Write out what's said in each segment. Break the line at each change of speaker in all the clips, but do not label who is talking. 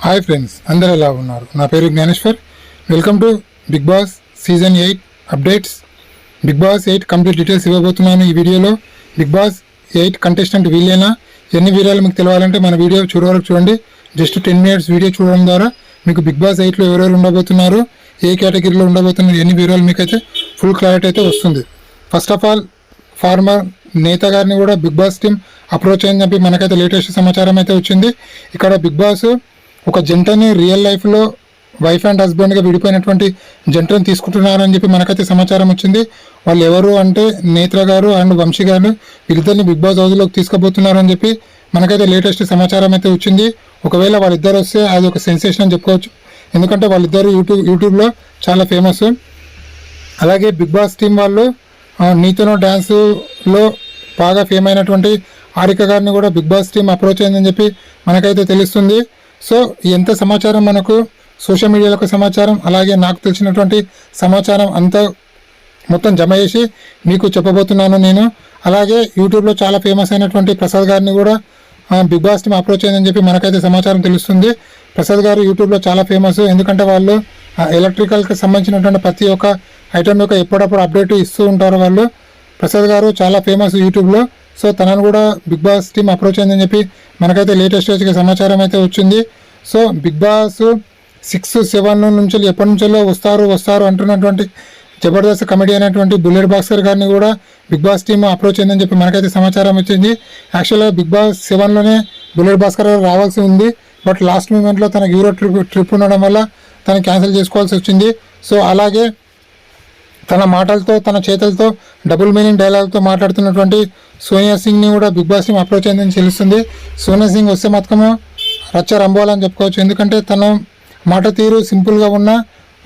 Hi friends, అందరూ ఎలా ఉన్నారు? నా పేరు Gnaneshwar. Welcome to Bigg Boss season 8 updates. Bigg Boss 8 complete details ఇవ్వబోతున్నాను ఈ వీడియోలో. బిగ్ బాస్ 8 కంటెస్టెంట్ వీళ్ళేనా? ఎన్ని వీడియోలు మీకు తెలియాలంటే మన వీడియో వరకు చూడండి. జస్ట్ 10 minutes వీడియో చూడడం ద్వారా మీకు బిగ్ బాస్ 8లో ఎవరెవరు ఉండబోతున్నారు, ఏ కేటగిరీలో ఉండబోతున్నారు, ఎన్ని వీడియోలు మీకైతే ఫుల్ క్లారిటీ అయితే వస్తుంది. ఫస్ట్ ఆఫ్ ఆల్ ఫార్మర్ నేత గారిని కూడా బిగ్ బాస్ టీమ్ అప్రోచ్ అయిందని చెప్పి మనకైతే లేటెస్ట్ సమాచారం అయితే వచ్చింది. ఇక్కడ బిగ్ బాస్ ఒక జంటని రియల్ లైఫ్లో వైఫ్ అండ్ హస్బెండ్గా విడిపోయినటువంటి జంటను తీసుకుంటున్నారని చెప్పి మనకైతే సమాచారం వచ్చింది. వాళ్ళు ఎవరు అంటే నేత్ర గారు అండ్ వంశీ గారు వీళ్ళిద్దరిని బిగ్ బాస్ హౌస్లోకి తీసుకుపోతున్నారని చెప్పి మనకైతే లేటెస్ట్ సమాచారం అయితే వచ్చింది. ఒకవేళ వాళ్ళిద్దరు వస్తే అది ఒక సెన్సేషన్ అని చెప్పుకోవచ్చు, ఎందుకంటే వాళ్ళిద్దరు యూట్యూబ్లో చాలా ఫేమస్. అలాగే బిగ్ బాస్ టీం వాళ్ళు నీతోనో డ్యాన్స్లో బాగా ఫేమ్ అయినటువంటి హారిక గారిని కూడా బిగ్ బాస్ టీం అప్రోచ్ అయిందని చెప్పి మనకైతే తెలుస్తుంది. సో ఎంత సమాచారం మనకు సోషల్ మీడియాలో సమాచారం, అలాగే నాకు తెలిసినటువంటి సమాచారం అంతా మొత్తం జమ చేసి మీకు చెప్పబోతున్నాను నేను. అలాగే యూట్యూబ్లో చాలా ఫేమస్ అయినటువంటి ప్రసాద్ గారిని కూడా బిగ్ బాస్ టీమ్ అప్రోచ్ అయిందని చెప్పి మనకైతే సమాచారం తెలుస్తుంది. ప్రసాద్ గారు యూట్యూబ్లో చాలా ఫేమస్, ఎందుకంటే వాళ్ళు ఎలక్ట్రికల్కి సంబంధించినటువంటి ప్రతి ఒక్క ఐటమ్ యొక్క ఎప్పుడప్పుడు అప్డేట్ ఇస్తూ ఉంటారు వాళ్ళు. ప్రసాద్ గారు చాలా ఫేమస్ యూట్యూబ్లో. సో తనను కూడా బిగ్ బాస్ టీమ్ అప్రోచ్ అయిందని చెప్పి మనకైతే లేటెస్ట్ సమాచారం అయితే వచ్చింది. సో బిగ్ బాస్ 6, 7 నుంచి ఎప్పటి నుంచో వస్తారు అంటున్నటువంటి జబర్దస్త్ కమెడీ అయినటువంటి బుల్లెట్ బాక్సర్ గారిని కూడా బిగ్ బాస్ టీమ్ అప్రోచ్ అయిందని చెప్పి మనకైతే సమాచారం వచ్చింది. యాక్చువల్గా బిగ్ బాస్ 7లోనే బుల్లెట్ బాక్సర్ గారు రావాల్సి ఉంది, బట్ లాస్ట్ మూమెంట్లో తనకు యూరో ట్రిప్ ఉండడం వల్ల తను క్యాన్సిల్ చేసుకోవాల్సి వచ్చింది. సో అలాగే తన మాటలతో తన చేతులతో డబుల్ మీనింగ్ డైలాగ్తో మాట్లాడుతున్నటువంటి సోనియా సింగ్ని కూడా బిగ్ బాస్ టీమ్ అప్రోచ్ అయిందని తెలుస్తుంది. సోనియా సింగ్ వస్తే మాత్రము రచ్చ రంబోలని చెప్పుకోవచ్చు, ఎందుకంటే తన మాట తీరు సింపుల్గా ఉన్న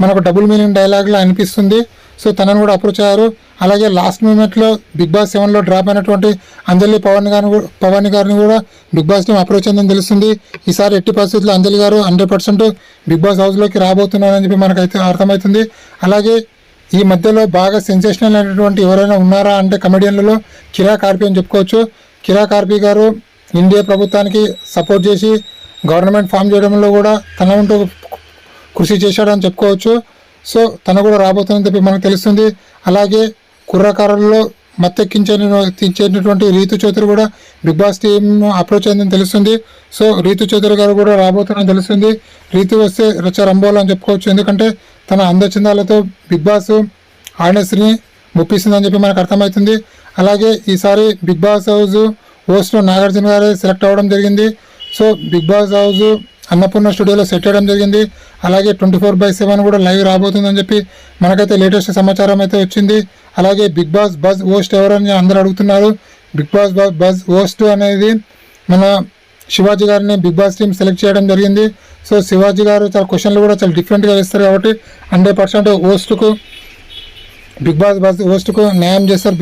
మనకు డబుల్ మీనింగ్ డైలాగ్లా అనిపిస్తుంది. సో తనను కూడా అప్రోచ్ అయ్యారు. అలాగే లాస్ట్ మూమెంట్లో బిగ్ బాస్ 7లో డ్రాప్ అయినటువంటి అంజలి పవాని గారిని కూడా బిగ్ బాస్ టీమ్ అప్రోచ్ అయిందని తెలుస్తుంది. ఈసారి ఎట్టి పరిస్థితుల్లో అంజలి గారు 100% బిగ్ బాస్ హౌస్లోకి రాబోతున్నారని చెప్పి మనకైతే అర్థమవుతుంది. అలాగే ఈ మధ్యలో బాగా సెన్సేషనల్ అయినటువంటి ఎవరైనా ఉన్నారా అంటే కమెడియన్లలో కిరా కార్పి అని చెప్పుకోవచ్చు. కిరా కార్పి గారు ఇండియా ప్రభుత్వానికి సపోర్ట్ చేసి గవర్నమెంట్ ఫామ్ చేయడంలో కూడా తన ఉంటూ కృషి చేశాడని చెప్పుకోవచ్చు. సో కూడా రాబోతుందని చెప్పి మనకు తెలుస్తుంది. అలాగే కుర్రకారుల్లో మత్తెక్కించేటువంటి రీతు చౌదరి కూడా బిగ్ బాస్ టీమ్ అప్రోచ్ అయిందని తెలుస్తుంది. సో రీతు చౌదరి గారు కూడా రాబోతుందని తెలుస్తుంది. రీతు వస్తే రచ్చ రంబోలు అని చెప్పుకోవచ్చు, ఎందుకంటే తన అందచందాలతో బిగ్ బాస్ ఆడియన్స్ని ముప్పిస్తుందని చెప్పి మనకు అర్థమవుతుంది. అలాగే ఈసారి big boss house host Nagarjuna గారే సెలెక్ట్ అవ్వడం జరిగింది. So big boss house Annapurna స్టూడియోలో సెట్ చేయడం జరిగింది. అలాగే 24/7 కూడా లైవ్ రాబోతుందని చెప్పి మనకైతే లేటెస్ట్ సమాచారం అయితే వచ్చింది. అలాగే బిగ్ బాస్ బజ్ హోస్ట్ ఎవరని అందరూ అడుగుతున్నారు. బిగ్ బాస్ బజ్ హోస్ట్ అనేది మన శివాజీ గారిని బిగ్ బాస్ టీమ్ సెలెక్ట్ చేయడం జరిగింది. సో శివాజీ గారు చాలా క్వశ్చన్లు కూడా చాలా డిఫరెంట్గా వేస్తారు కాబట్టి 100% హోస్ట్కు బిగ్ బాస్ బజ్ హోస్ట్కు న్యాయం చేస్తారు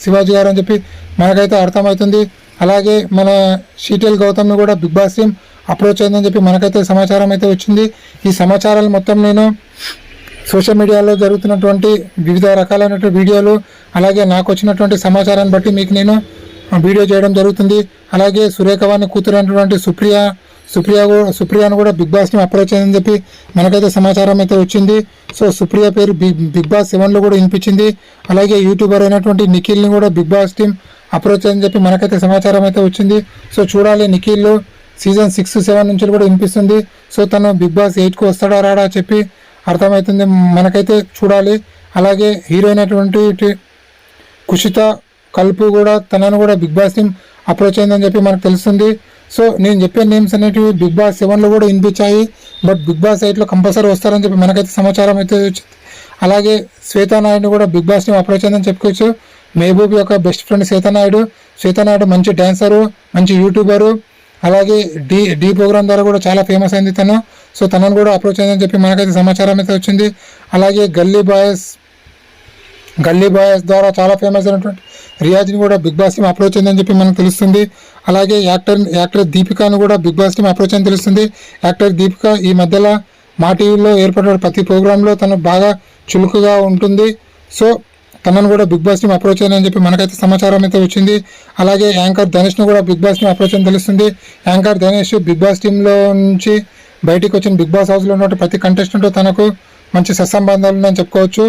శివాజీ గారు అని చెప్పి మనకైతే అర్థమవుతుంది. అలాగే మన షీటెల్ గౌతమ్ని కూడా బిగ్ బాస్ టీమ్ అప్రోచ్ అయిందని చెప్పి మనకైతే సమాచారం అయితే వచ్చింది. ఈ సమాచారాలు మొత్తం నేను సోషల్ మీడియాలో జరుగుతున్నటువంటి వివిధ రకాలైనటువంటి వీడియోలు, అలాగే నాకు వచ్చినటువంటి సమాచారాన్ని బట్టి మీకు నేను వీడియో చేయడం జరుగుతుంది. అలాగే సురేఖవాణి కూతురు అయినటువంటి సుప్రియాను కూడా బిగ్ బాస్ టీమ్ అప్రోచ్ అయిందని చెప్పి మనకైతే సమాచారం అయితే వచ్చింది. సో సుప్రియ పేరు బిగ్ బాస్ 7లో కూడా వినిపించింది. అలాగే యూట్యూబర్ అయినటువంటి నిఖిల్ని కూడా బిగ్ బాస్ టీమ్ అప్రోచ్ అయిందని చెప్పి మనకైతే సమాచారం అయితే వచ్చింది. సో చూడాలి, నిఖిల్ సీజన్ 6, 7 నుంచి కూడా వినిపిస్తుంది. సో తను బిగ్ బాస్ 8కు వస్తాడా రాడా చెప్పి అర్థమవుతుంది, మనకైతే చూడాలి. అలాగే హీరోయిన్ అయినటువంటి కుషిత కల్పు కూడా తనను కూడా బిగ్ బాస్ టీమ్ అప్రోచ్ అయిందని చెప్పి మనకు తెలుస్తుంది. సో నేను చెప్పే నేమ్స్ అనేటివి బిగ్ బాస్ 7లో కూడా వినిపించాయి, బట్ బిగ్ బాస్ 8లో కంపల్సరీ వస్తారని చెప్పి మనకైతే సమాచారం అయితే వచ్చింది. అలాగే శ్వేతానాయుడు కూడా బిగ్ బాస్ టీమ్ అప్రోచ్ అయిందని చెప్పుకోవచ్చు. మెహబూబ్ యొక్క బెస్ట్ ఫ్రెండ్ శ్వేతానాయుడు మంచి డాన్సరు, మంచి యూట్యూబరు. అలాగే డి ప్రోగ్రామ్ ద్వారా కూడా చాలా ఫేమస్ అయింది తను. సో తనను కూడా అప్రోచ్ అయిందని చెప్పి మనకైతే సమాచారం అయితే వచ్చింది. అలాగే గల్లీ బాయ్స్ ద్వారా చాలా ఫేమస్ అయినటువంటి రియాజ్ని కూడా బిగ్ బాస్ టీమ్ అప్రోచ్ అయిందని చెప్పి మనకు తెలుస్తుంది. అలాగే యాక్టర్ దీపికాను కూడా బిగ్ బాస్ టీమ్ అప్రోచ్ అని తెలుస్తుంది. యాక్టర్ దీపిక ఈ మధ్యలో మా టీవీలో ఏర్పడిన ప్రతి ప్రోగ్రాంలో తను బాగా చురుకుగా ఉంటుంది. సో తనను కూడా బిగ్ బాస్ టీమ్ అప్రోచ్ అయ్యిందని చెప్పి మనకైతే సమాచారం అయితే వచ్చింది. అలాగే యాంకర్ ధనేష్ను కూడా బిగ్ బాస్ టీమ్ అప్రోచ్ అని తెలుస్తుంది. యాంకర్ ధనేష్ బిగ్ బాస్ టీంలో నుంచి బయటికి వచ్చిన బిగ్ బాస్ హౌస్లో ఉన్న ప్రతి కంటెస్టెంట్ తనకు మంచి సత్సంబంధాలు ఉన్నాయని చెప్పుకోవచ్చు.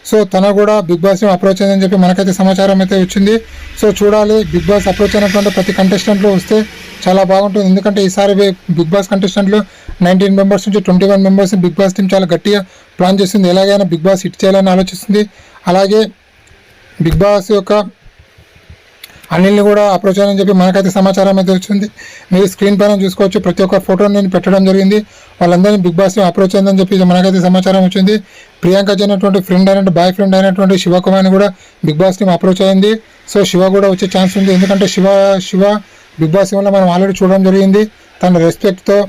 సో తన కూడా బిగ్ బాస్ అప్రోచ్ అయిందని చెప్పి మనకైతే సమాచారం అయితే వచ్చింది. సో చూడాలి, బిగ్ బాస్ అప్రోచ్ అయినటువంటి ప్రతి కంటెస్టెంట్లు వస్తే చాలా బాగుంటుంది. ఎందుకంటే ఈసారి బిగ్ బాస్ కంటెస్టెంట్లు 19 మెంబర్స్ నుంచి 21 మెంబర్స్ బిగ్ బాస్ టీం చాలా గట్టిగా ప్లాన్ చేస్తుంది. ఎలాగైనా బిగ్ బాస్ హిట్ చేయాలని ఆలోచిస్తుంది. అలాగే బిగ్ బాస్ యొక్క అనిల్ని కూడా అప్రోచ్ అయ్యాలని చెప్పి మనకైతే సమాచారం అయితే వచ్చింది. మీరు స్క్రీన్ పైన చూసుకోవచ్చు, ప్రతి ఒక్క ఫోటోని నేను పెట్టడం జరిగింది. వాళ్ళందరినీ బిగ్ బాస్ అప్రోచ్ అయిందని చెప్పి మనకైతే సమాచారం వచ్చింది. ప్రియాంక అయినటువంటి ఫ్రెండ్ అయినటువంటి బాయ్ ఫ్రెండ్ అయినటువంటి శివకుమార్ని కూడా బిగ్ బాస్ టీం అప్రోచ్ అయింది. సో శివ కూడా వచ్చే ఛాన్స్ ఉంది. ఎందుకంటే శివ బిగ్ బాస్ వల్ల మనం ఆల్రెడీ చూడడం జరిగింది. తన రెస్పెక్ట్తో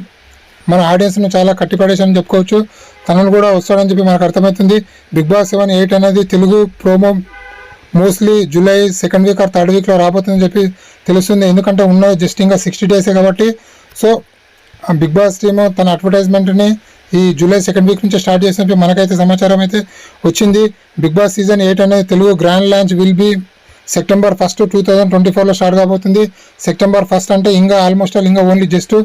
మన ఆడియన్స్ను చాలా కట్టిపడేసని చెప్పుకోవచ్చు. తనను కూడా వస్తాడని చెప్పి మనకు అర్థమవుతుంది. బిగ్ బాస్ 7 అనేది Telugu promo mostly July 2nd week or 3rd వీక్లో రాబోతుందని చెప్పి తెలుస్తుంది. ఎందుకంటే ఉన్నది జస్ట్ ఇంకా 60 డేసే కాబట్టి. సో బిగ్ బాస్ టీము తన అడ్వర్టైజ్మెంట్ని ఈ జూలై 2nd వీక్ నుంచి స్టార్ట్ చేసినప్పుడు మనకైతే సమాచారం అయితే వచ్చింది. బిగ్ బాస్ సీజన్ 8 అనేది Telugu grand launch will be September 1, 2024లో స్టార్ట్ కాబోతుంది. సెప్టెంబర్ 1 అంటే ఇంకా ఆల్మోస్ట్ ఇంకా only just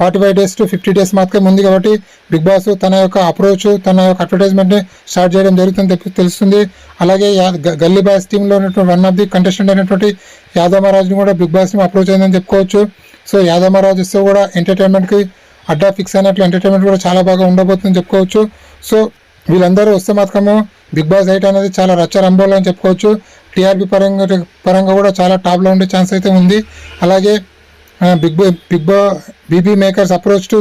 45 days to 50 days మాత్రమే ఉంది. కాబట్టి బిగ్ బాస్ తన యొక్క అప్రోచ్, తన యొక్క అడ్వర్టైజ్మెంట్ని స్టార్ట్ చేయడం జరుగుతుంది తెలుస్తుంది. అలాగే గల్లీ బాయ్స్ టీంలో ఉన్నటువంటి వన్ ఆఫ్ ది కంటెస్టెంట్ అయినటువంటి యాదవ్ మహారాజ్ని కూడా బిగ్ బాస్ టీం అప్రోచ్ అయిందని చెప్పుకోవచ్చు. సో యాదవ్ మహారాజ్ వస్తే కూడా ఎంటర్టైన్మెంట్కి అడ్డా ఫిక్స్ అయినట్లు ఎంటర్టైన్మెంట్ కూడా చాలా బాగా ఉండబోతుందని చెప్పుకోవచ్చు. సో వీళ్ళందరూ వస్తే మాత్రము బిగ్ బాస్ 8 అనేది చాలా రచ్చరంబోలు అని చెప్పుకోవచ్చు. టీఆర్పీ పరంగా కూడా చాలా టాప్లో ఉండే ఛాన్స్ అయితే ఉంది. అలాగే బీబీ మేకర్స్ అప్రోచ్ టు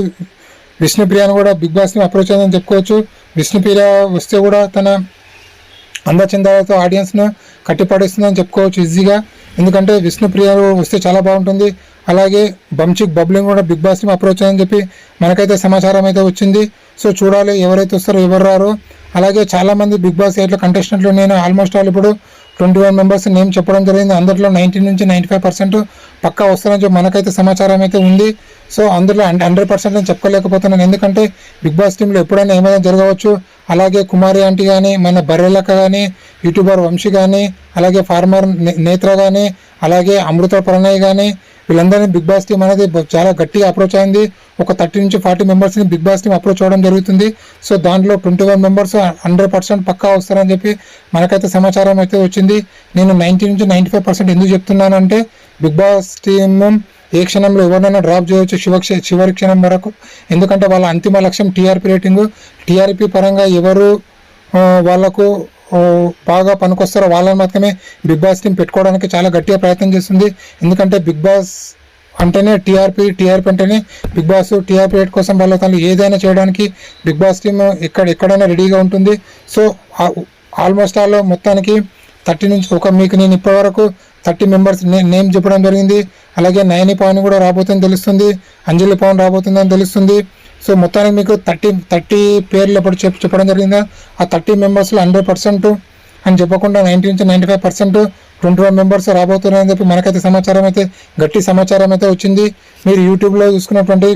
విష్ణుప్రియను కూడా బిగ్ బాస్ని అప్రోచ్ అయిందని చెప్పుకోవచ్చు. విష్ణుప్రియ వస్తే కూడా తన అందచందాలతో ఆడియన్స్ను కట్టిపడేస్తుందని చెప్పుకోవచ్చు ఈజీగా. ఎందుకంటే విష్ణుప్రియ వస్తే చాలా బాగుంటుంది. అలాగే బంచిక్ బబ్లింగ్ కూడా బిగ్ బాస్ని అప్రోచ్ అయ్యని చెప్పి మనకైతే సమాచారం అయితే వచ్చింది. సో చూడాలి ఎవరైతే వస్తారో ఎవరు రారో. అలాగే చాలామంది బిగ్ బాస్ 8 కంటెస్టెంట్లు నేను ఆల్మోస్ట్ ఆల్ ఇప్పుడు 21 మెంబర్స్ నేమ్ చెప్పడం జరిగింది. అందులో 90 నుంచి 95% పక్కా వస్తారని చెప్పి మనకైతే సమాచారం అయితే ఉంది. సో అందులో 100% నేను చెప్పలేకపోతున్నాను. ఎందుకంటే బిగ్ బాస్ టీంలో ఎప్పుడైనా ఏమైనా జరగవచ్చు. అలాగే కుమారి ఆంటీ కానీ, మన బర్రెలక్క కానీ, యూట్యూబర్ వంశీ కానీ, అలాగే ఫార్మర్ నేత్ర కానీ, అలాగే అమృత ప్రణయ్ కానీ, వీళ్ళందరినీ బిగ్ బాస్ టీం అనేది చాలా గట్టిగా అప్రోచ్ అయింది. ఒక 30 నుంచి 40 మెంబర్స్ని బిగ్ బాస్ టీం అప్రోచ్ అవ్వడం జరుగుతుంది. సో దాంట్లో 21 మెంబర్స్ 100% పక్కా వస్తారని చెప్పి మనకైతే సమాచారం అయితే వచ్చింది. నేను 90 నుంచి 95% ఎందుకు చెప్తున్నానంటే బిగ్ బాస్ టీం ఏ క్షణంలో ఎవరినైనా డ్రాప్ చేయవచ్చు చివరి క్షణం వరకు. ఎందుకంటే వాళ్ళ అంతిమ లక్ష్యం టీఆర్పీ రేటింగు. టీఆర్పీ పరంగా ఎవరు వాళ్ళకు బాగా పనికొస్తారో వాళ్ళని మాత్రమే బిగ్ బాస్ టీం పెట్టుకోవడానికి చాలా గట్టిగా ప్రయత్నం చేస్తుంది. ఎందుకంటే బిగ్ బాస్ అంటేనే టీఆర్పీ అంటేనే బిగ్ బాస్. టీఆర్పీ రేట్ కోసం వాళ్ళ తను ఏదైనా చేయడానికి బిగ్ బాస్ టీం ఎక్కడైనా రెడీగా ఉంటుంది. సో ఆల్మోస్ట్ ఆల్ మొత్తానికి 30 నుంచి మీకు నేను ఇప్పటివరకు 30 మెంబర్స్ నేమ్ చెప్పడం జరిగింది. అలాగే నయని పవన్ కూడా రాబోతుందని తెలుస్తుంది, అంజలి పవన్ రాబోతుందని తెలుస్తుంది. సో మొత్తానికి మీకు 30 పేర్లు ఎప్పుడు చెప్పడం జరిగిందా, ఆ 30 మెంబర్స్లో 100% అని చెప్పకుండా 90 నుంచి 95% 21 మెంబర్స్ రాబోతున్నారని చెప్పి మనకైతే సమాచారం అయితే గట్టి సమాచారం అయితే వచ్చింది. మీరు యూట్యూబ్లో చూసుకున్నటువంటి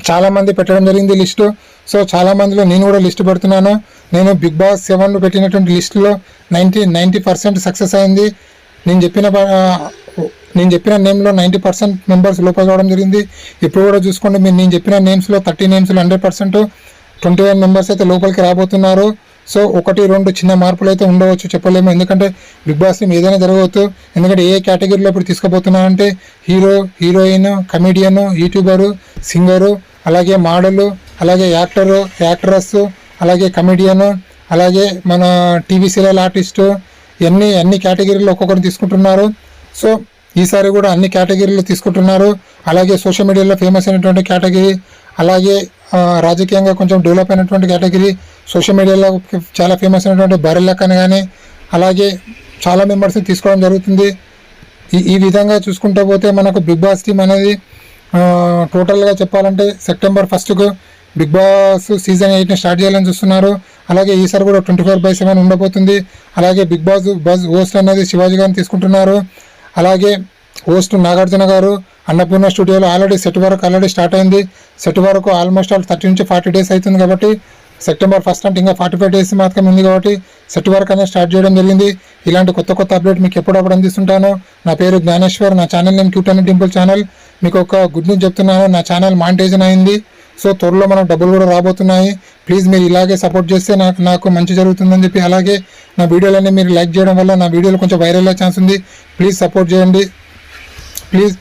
చాలామంది పెట్టడం జరిగింది లిస్టు. సో చాలామందిలో నేను కూడా లిస్టు పెడుతున్నాను. నేను బిగ్ బాస్ 7 పెట్టినటువంటి లిస్టులో 90% సక్సెస్ అయింది. నేను చెప్పిన నేమ్లో 90% మెంబర్స్ లోపల రావడం జరిగింది. ఇప్పుడు కూడా చూసుకోండి, నేను చెప్పిన నేమ్స్లో 30 నేమ్స్లో 100% 21 మెంబర్స్ అయితే లోపలికి రాబోతున్నారు. సో 1-2 చిన్న మార్పులు అయితే ఉండవచ్చు, చెప్పలేము. ఎందుకంటే బిగ్ బాస్ టీం ఏదైనా జరగవచ్చు. ఎందుకంటే ఏ కేటగిరీలో ఇప్పుడు తీసుకుపోతున్నారంటే hero, heroine, comedian, youtuber, singer, అలాగే మోడలు, అలాగే యాక్టరు, యాక్ట్రస్, అలాగే కమెడియన్, అలాగే మన టీవీ సీరియల్ ఆర్టిస్టు, అన్ని కేటగిరీలో ఒక్కొక్కరు తీసుకుంటున్నారు. సో ఈసారి కూడా అన్ని కేటగిరీలు తీసుకుంటున్నారు. అలాగే సోషల్ మీడియాలో ఫేమస్ అయినటువంటి కేటగిరీ, అలాగే రాజకీయంగా కొంచెం డెవలప్ అయినటువంటి కేటగిరీ, సోషల్ మీడియాలో చాలా ఫేమస్ అయినటువంటి బర్రెలక్కని కానీ అలాగే చాలా మెంబర్స్ని తీసుకోవడం జరుగుతుంది. ఈ విధంగా చూసుకుంటూ పోతే మనకు బిగ్ బాస్ టీం అనేది టోటల్గా చెప్పాలంటే సెప్టెంబర్ 1కు బిగ్ బాస్ సీజన్ 8ని స్టార్ట్ చేయాలని చూస్తున్నారు. అలాగే ఈసారి కూడా 24/7 ఉండబోతుంది. అలాగే బిగ్ బాస్ హోస్ట్ అనేది శివాజీ గారిని తీసుకుంటున్నారు. అలాగే హోస్ట్ నాగార్జున గారు అన్నపూర్ణ స్టూడియోలో ఆల్రెడీ సెట్ వర్క్ స్టార్ట్ అయింది. సెట్ వరకు ఆల్మోస్ట్ ఆల్ 30 నుంచి 40 డేస్ అవుతుంది. కాబట్టి సెప్టెంబర్ 1 అంటే ఇంకా 45 డేస్ మాత్రమే ఉంది. కాబట్టి సెట్ వర్క్ అనేది స్టార్ట్ చేయడం జరిగింది. ఇలాంటి కొత్త అప్డేట్ మీకు ఎప్పుడప్పుడు అందిస్తుంటాను. నా పేరు జ్ఞానేశ్వర్, నా channel name cute and Dimple channel. మీకు ఒక గుడ్ న్యూస్ చెప్తున్నాను, నా ఛానల్ మానిటైజేషన్ అయింది. సో త్వరలో మనకు డబ్బులు కూడా రాబోతున్నాయి. ప్లీజ్ మీరు ఇలాగే సపోర్ట్ చేస్తే నాకు మంచి జరుగుతుందని చెప్పి, అలాగే నా వీడియోలన్నీ మీరు లైక్ చేయడం వల్ల నా వీడియోలు కొంచెం వైరల్ అయ్యే ఛాన్స్ ఉంది. ప్లీజ్ సపోర్ట్ చేయండి. ప్లీజ్.